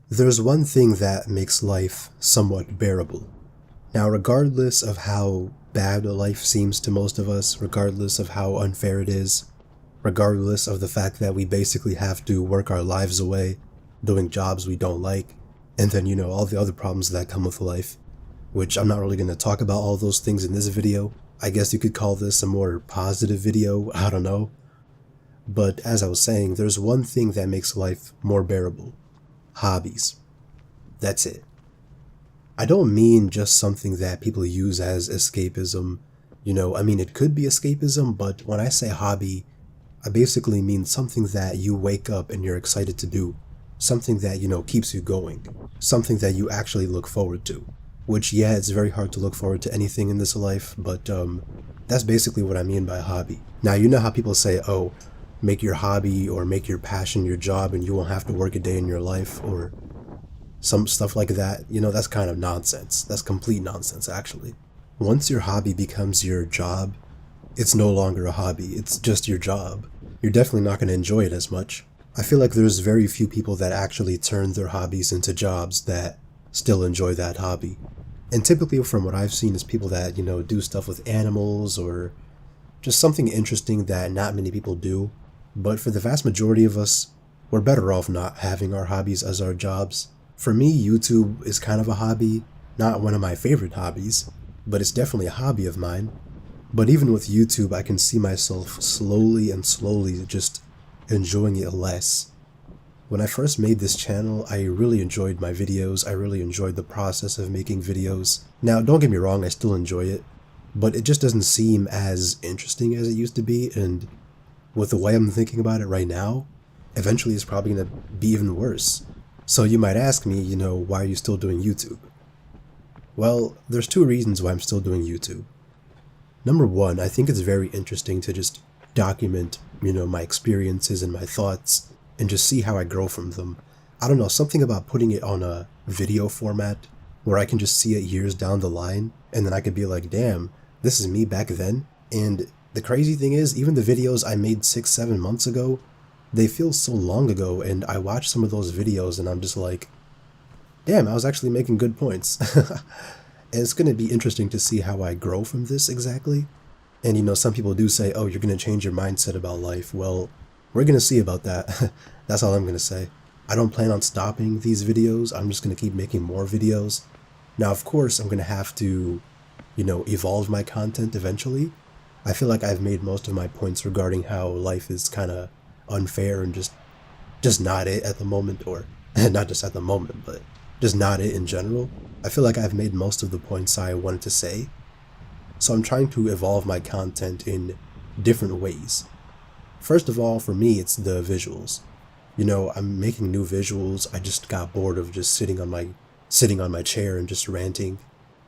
There's one thing that makes life somewhat bearable. Now, regardless of how bad life seems to most of us, regardless of how unfair it is, regardless of the fact that we basically have to work our lives away, doing jobs we don't like, and then, all the other problems that come with life, which I'm not really going to talk about all those things in this video. I guess you could call this a more positive video, I don't know. But as I was saying, there's one thing that makes life more bearable. Hobbies. That's it. I don't mean just something that people use as escapism. It could be escapism, but when I say hobby, I basically mean something that you wake up and you're excited to do. Something that, keeps you going. Something that you actually look forward to. Which, yeah, it's very hard to look forward to anything in this life, but that's basically what I mean by hobby. Now, you know how people say, oh, make your hobby or make your passion your job and you won't have to work a day in your life, or some stuff like that. That's kind of nonsense. That's complete nonsense, actually. Once your hobby becomes your job, it's no longer a hobby, it's just your job. You're definitely not going to enjoy it as much. I feel like there's very few people that actually turn their hobbies into jobs that still enjoy that hobby. And typically from what I've seen is people that, do stuff with animals or just something interesting that not many people do. But for the vast majority of us, we're better off not having our hobbies as our jobs. For me, YouTube is kind of a hobby, not one of my favorite hobbies, but it's definitely a hobby of mine. But even with YouTube, I can see myself slowly just enjoying it less. When I first made this channel, I really enjoyed my videos. I really enjoyed the process of making videos. Now, don't get me wrong, I still enjoy it, but it just doesn't seem as interesting as it used to be, and with the way I'm thinking about it right now, eventually it's probably going to be even worse. So you might ask me, why are you still doing YouTube? Well, there's two reasons why I'm still doing YouTube. Number one, I think it's very interesting to just document, my experiences and my thoughts and just see how I grow from them. I don't know, something about putting it on a video format where I can just see it years down the line and then I could be like, damn, this is me back then. And the crazy thing is, even the videos I made 6-7 months ago, they feel so long ago, and I watch some of those videos and I'm just like, damn, I was actually making good points. And it's going to be interesting to see how I grow from this exactly. And some people do say, oh, you're going to change your mindset about life. Well, we're going to see about that. That's all I'm going to say. I don't plan on stopping these videos. I'm just going to keep making more videos. Now, of course, I'm going to have to, evolve my content eventually. I feel like I've made most of my points regarding how life is kind of unfair and just not it at the moment, or not just at the moment, but just not it in general. I feel like I've made most of the points I wanted to say. So I'm trying to evolve my content in different ways. First of all, for me, it's the visuals. I'm making new visuals. I just got bored of just sitting on my chair and just ranting.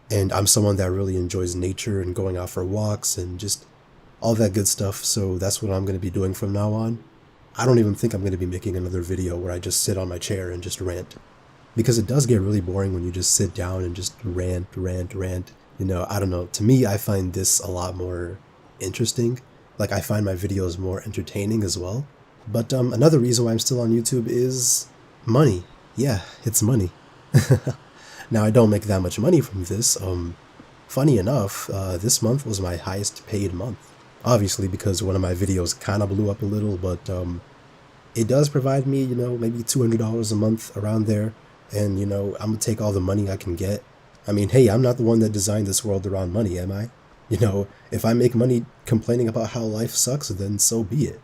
And I'm someone that really enjoys nature and going out for walks and just all that good stuff, so that's what I'm going to be doing from now on. I don't even think I'm going to be making another video where I just sit on my chair and just rant. Because it does get really boring when you just sit down and just rant. I don't know, to me I find this a lot more interesting. Like, I find my videos more entertaining as well. But another reason why I'm still on YouTube is money. Yeah, it's money. Now, I don't make that much money from this. Funny enough, this month was my highest paid month. Obviously, because one of my videos kind of blew up a little, but it does provide me, maybe $200 a month around there. And, I'm going to take all the money I can get. I mean, hey, I'm not the one that designed this world around money, am I? If I make money complaining about how life sucks, then so be it.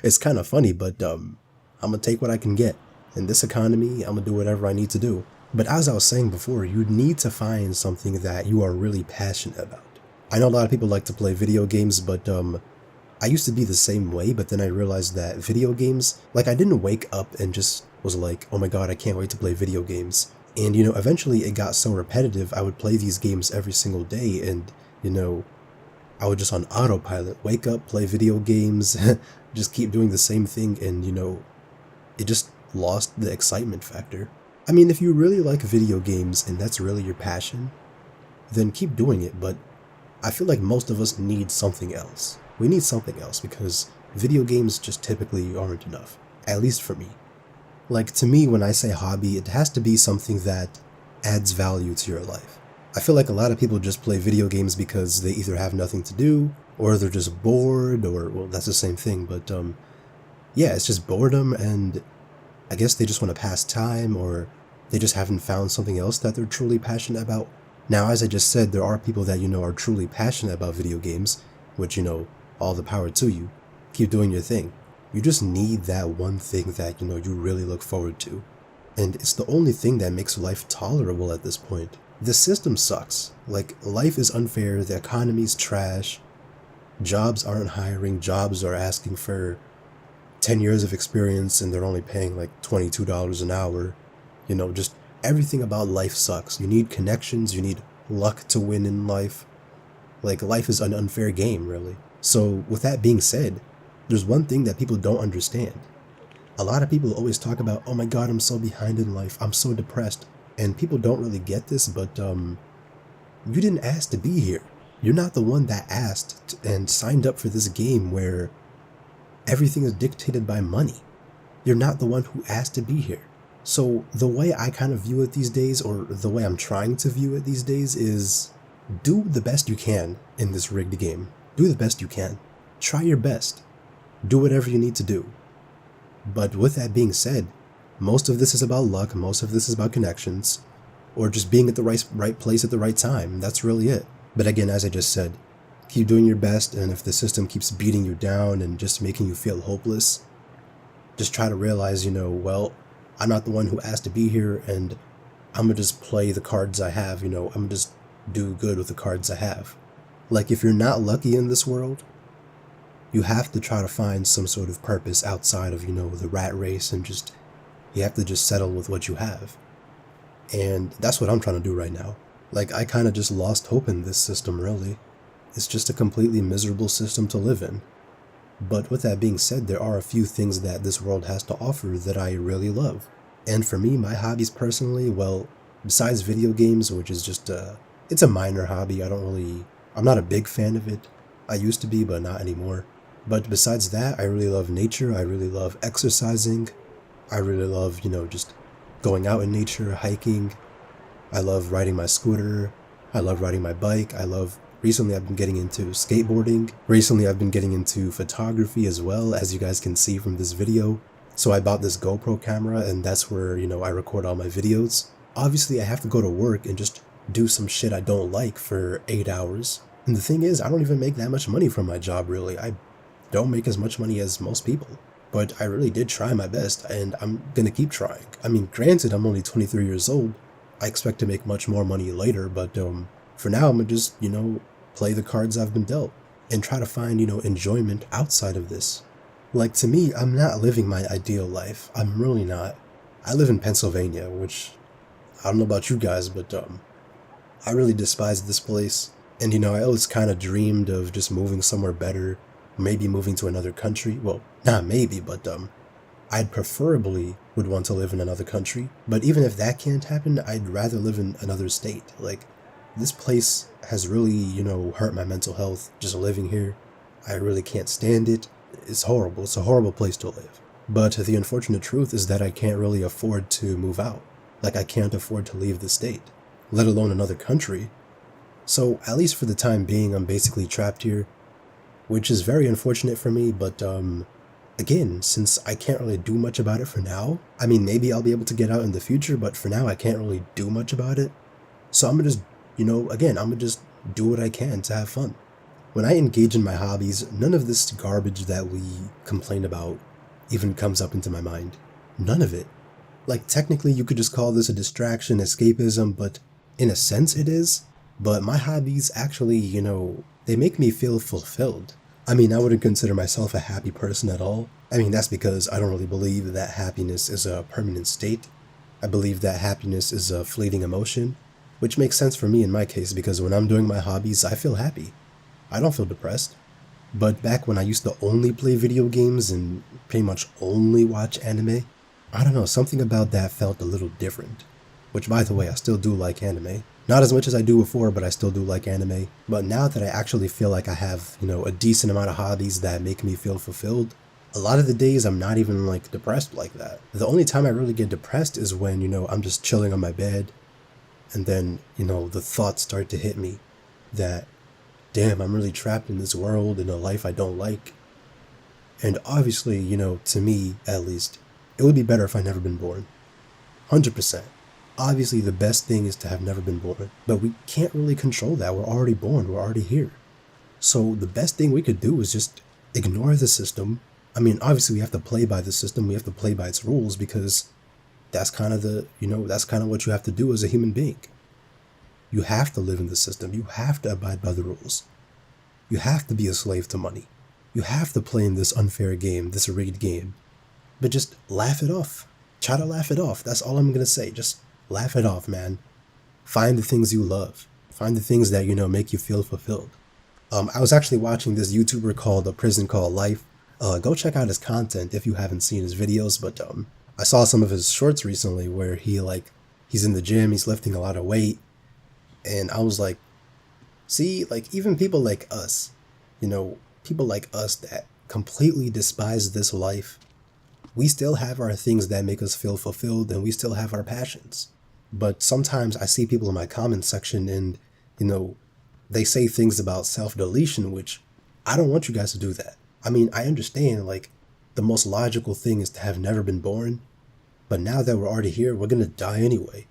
It's kind of funny, but I'm going to take what I can get. In this economy, I'm going to do whatever I need to do. But as I was saying before, you need to find something that you are really passionate about. I know a lot of people like to play video games, but I used to be the same way, but then I realized that video games, like, I didn't wake up and just was like, oh my god, I can't wait to play video games. And, eventually it got so repetitive, I would play these games every single day, and, I would just on autopilot, wake up, play video games, just keep doing the same thing, and, it just lost the excitement factor. I mean, if you really like video games and that's really your passion, then keep doing it, but I feel like most of us need something else. We need something else because video games just typically aren't enough, at least for me. Like, to me, when I say hobby, it has to be something that adds value to your life. I feel like a lot of people just play video games because they either have nothing to do, or they're just bored, or, well, that's the same thing, but, yeah, it's just boredom, and I guess they just want to pass time, or they just haven't found something else that they're truly passionate about. Now, as I just said, there are people that, are truly passionate about video games, which, all the power to you. Keep doing your thing. You just need that one thing that, you really look forward to. And it's the only thing that makes life tolerable at this point. The system sucks. Like, life is unfair, the economy's trash, jobs aren't hiring, jobs are asking for 10 years of experience and they're only paying like $22 an hour. Just everything about life sucks. You need connections, you need luck to win in life. Like, life is an unfair game, really. So, with that being said, there's one thing that people don't understand. A lot of people always talk about, oh my god, I'm so behind in life, I'm so depressed. And people don't really get this, but you didn't ask to be here. You're not the one that asked and signed up for this game where everything is dictated by money. You're not the one who asked to be here. So the way I kind of view it these days, or the way I'm trying to view it these days, is do the best you can in this rigged game. Do the best you can. Try your best. Do whatever you need to do. But with that being said, most of this is about luck, most of this is about connections, or just being at the right place at the right time. That's really it. But again, as I just said, keep doing your best, and if the system keeps beating you down and just making you feel hopeless, just try to realize, well, I'm not the one who asked to be here, and I'm gonna just play the cards I have, I'm gonna just do good with the cards I have. Like, if you're not lucky in this world, you have to try to find some sort of purpose outside of, the rat race, and you have to just settle with what you have. And that's what I'm trying to do right now. Like, I kind of just lost hope in this system, really. It's just a completely miserable system to live in. But with that being said, there are a few things that this world has to offer that I really love. And for me, my hobbies personally, well, besides video games, which is just it's a minor hobby. I'm not a big fan of it. I used to be, but not anymore. But besides that, I really love nature. I really love exercising. I really love, just going out in nature, hiking. I love riding my scooter. I love riding my bike. Recently I've been getting into skateboarding. Recently I've been getting into photography as well, as you guys can see from this video. So I bought this GoPro camera, and that's where, I record all my videos. Obviously I have to go to work and just do some shit I don't like for 8 hours. And the thing is, I don't even make that much money from my job, really. I don't make as much money as most people. But I really did try my best, and I'm gonna keep trying. I mean, granted, I'm only 23 years old. I expect to make much more money later, but for now, I'm gonna just, play the cards I've been dealt and try to find, enjoyment outside of this. Like, to me, I'm not living my ideal life. I'm really not. I live in Pennsylvania, which, I don't know about you guys, but I really despise this place. And, I always kind of dreamed of just moving somewhere better, maybe moving to another country. Well, not maybe, but I'd preferably would want to live in another country. But even if that can't happen, I'd rather live in another state. Like, this place has really, hurt my mental health just living here. I really can't stand it. It's horrible. It's a horrible place to live. But the unfortunate truth is that I can't really afford to move out. Like, I can't afford to leave the state, let alone another country. So, at least for the time being, I'm basically trapped here, which is very unfortunate for me, but again, since I can't really do much about it for now, I mean, maybe I'll be able to get out in the future, but for now, I can't really do much about it. So I'm gonna just, I'm gonna just do what I can to have fun. When I engage in my hobbies, none of this garbage that we complain about even comes up into my mind. None of it. Like, technically, you could just call this a distraction, escapism, but in a sense it is. But my hobbies actually, they make me feel fulfilled. I mean, I wouldn't consider myself a happy person at all. I mean, that's because I don't really believe that happiness is a permanent state. I believe that happiness is a fleeting emotion, which makes sense for me in my case because when I'm doing my hobbies, I feel happy. I don't feel depressed. But back when I used to only play video games and pretty much only watch anime, I don't know, something about that felt a little different. Which, by the way, I still do like anime. Not as much as I do before, but I still do like anime. But now that I actually feel like I have, a decent amount of hobbies that make me feel fulfilled, A lot of the days I'm not even like depressed like that. The only time I really get depressed is when, I'm just chilling on my bed and then, the thoughts start to hit me that, damn, I'm really trapped in this world in a life I don't like. And obviously, to me at least, it would be better if I never been born. 100%. Obviously, the best thing is to have never been born, but we can't really control that. We're already born, we're already here. So the best thing we could do is just ignore the system. I mean, obviously we have to play by the system, we have to play by its rules because that's kind of that's kind of what you have to do as a human being. You have to live in the system, you have to abide by the rules. You have to be a slave to money. You have to play in this unfair game, this rigged game. But just laugh it off. Try to laugh it off. That's all I'm gonna say. Just laugh it off, man. Find the things you love. Find the things that, make you feel fulfilled. I was actually watching this YouTuber called A Prison Called Life. Go check out his content if you haven't seen his videos, but I saw some of his shorts recently where he's in the gym, he's lifting a lot of weight, and I was like, see, like even people like us, people like us that completely despise this life, we still have our things that make us feel fulfilled and we still have our passions. But sometimes I see people in my comment section and, they say things about self-deletion, which I don't want you guys to do that. I mean, I understand, like, the most logical thing is to have never been born, but now that we're already here, we're gonna die anyway.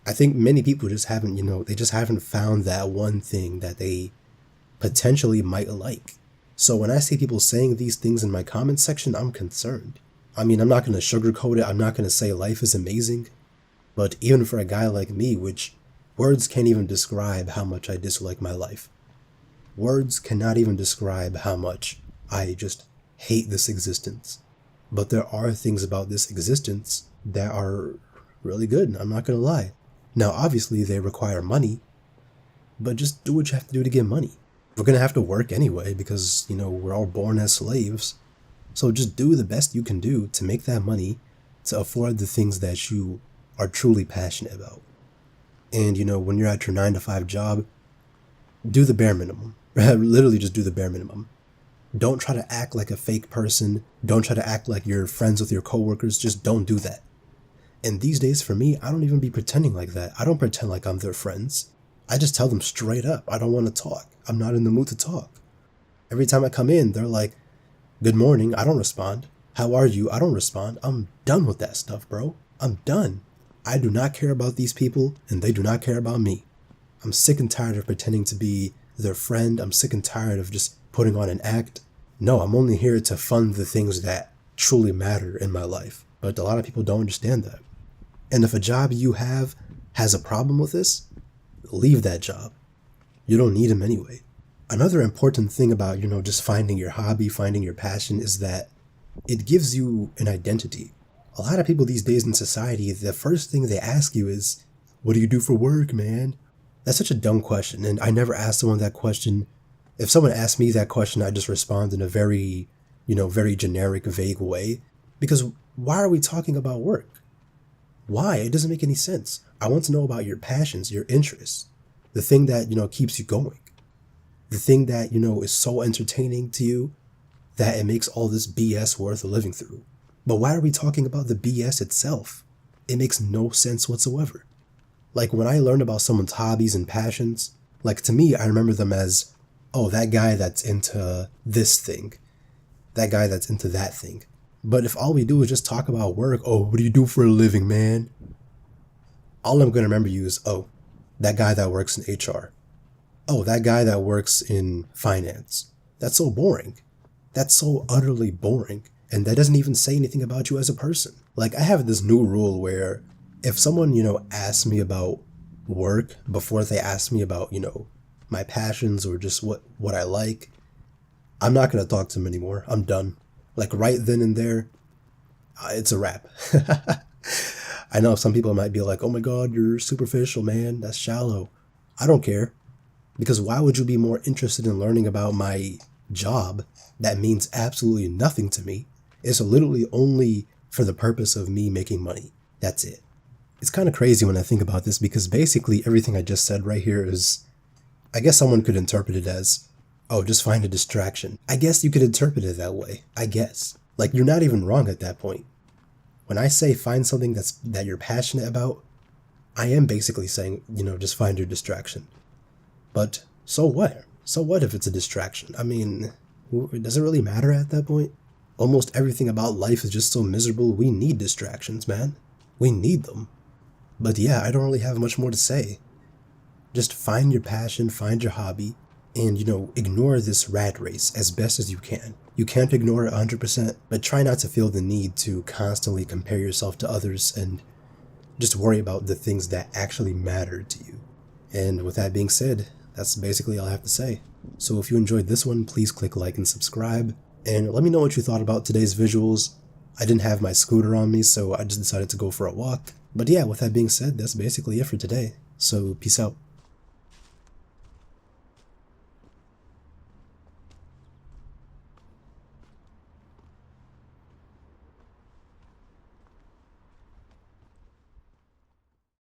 I think many people just haven't, they just haven't found that one thing that they potentially might like. So when I see people saying these things in my comment section, I'm concerned. I mean, I'm not gonna sugarcoat it, I'm not gonna say life is amazing, but even for a guy like me, which words can't even describe how much I dislike my life. Words cannot even describe how much I just hate this existence. But there are things about this existence that are really good, I'm not gonna lie. Now, obviously, they require money, but just do what you have to do to get money. We're gonna have to work anyway because, we're all born as slaves. So just do the best you can do to make that money to afford the things that you are truly passionate about. And, when you're at your 9-to-5 job, do the bare minimum. Literally just do the bare minimum. Don't try to act like a fake person. Don't try to act like you're friends with your coworkers. Just don't do that. And these days for me, I don't even be pretending like that. I don't pretend like I'm their friends. I just tell them straight up, I don't want to talk. I'm not in the mood to talk. Every time I come in, they're like, good morning, I don't respond. How are you? I don't respond. I'm done with that stuff, bro. I'm done. I do not care about these people, and they do not care about me. I'm sick and tired of pretending to be their friend. I'm sick and tired of just putting on an act. No, I'm only here to fund the things that truly matter in my life. But a lot of people don't understand that. And if a job you have has a problem with this, leave that job. You don't need him anyway. Another important thing about, just finding your hobby, finding your passion is that it gives you an identity. A lot of people these days in society, the first thing they ask you is, what do you do for work, man? That's such a dumb question, and I never ask someone that question. If someone asks me that question, I just respond in a very, very generic, vague way. Because why are we talking about work? Why? It doesn't make any sense. I want to know about your passions, your interests, the thing that, keeps you going. The thing that, is so entertaining to you that it makes all this BS worth living through. But why are we talking about the BS itself? It makes no sense whatsoever. Like when I learn about someone's hobbies and passions, like to me, I remember them as, oh, that guy that's into this thing, that guy that's into that thing. But if all we do is just talk about work, oh, what do you do for a living, man? All I'm going to remember you is, oh, that guy that works in HR. Oh, that guy that works in finance. That's so boring. That's so utterly boring. And that doesn't even say anything about you as a person. Like I have this new rule where if someone, asks me about work before they ask me about, my passions or just what I like, I'm not going to talk to them anymore. I'm done. Like right then and there, it's a wrap. I know some people might be like, oh my God, you're superficial, man. That's shallow. I don't care. Because why would you be more interested in learning about my job that means absolutely nothing to me? It's literally only for the purpose of me making money. That's it. It's kind of crazy when I think about this because basically everything I just said right here is, I guess someone could interpret it as, oh, just find a distraction. I guess you could interpret it that way. I guess. Like, you're not even wrong at that point. When I say find something that you're passionate about, I am basically saying, just find your distraction. But so what? So what if it's a distraction? I mean, does it really matter at that point? Almost everything about life is just so miserable. We need distractions, man. We need them. But yeah, I don't really have much more to say. Just find your passion, find your hobby, and, ignore this rat race as best as you can. You can't ignore it 100%, but try not to feel the need to constantly compare yourself to others and just worry about the things that actually matter to you. And with that being said, that's basically all I have to say. So if you enjoyed this one, please click like and subscribe, and let me know what you thought about today's visuals. I didn't have my scooter on me, so I just decided to go for a walk. But yeah, with that being said, that's basically it for today. So peace out.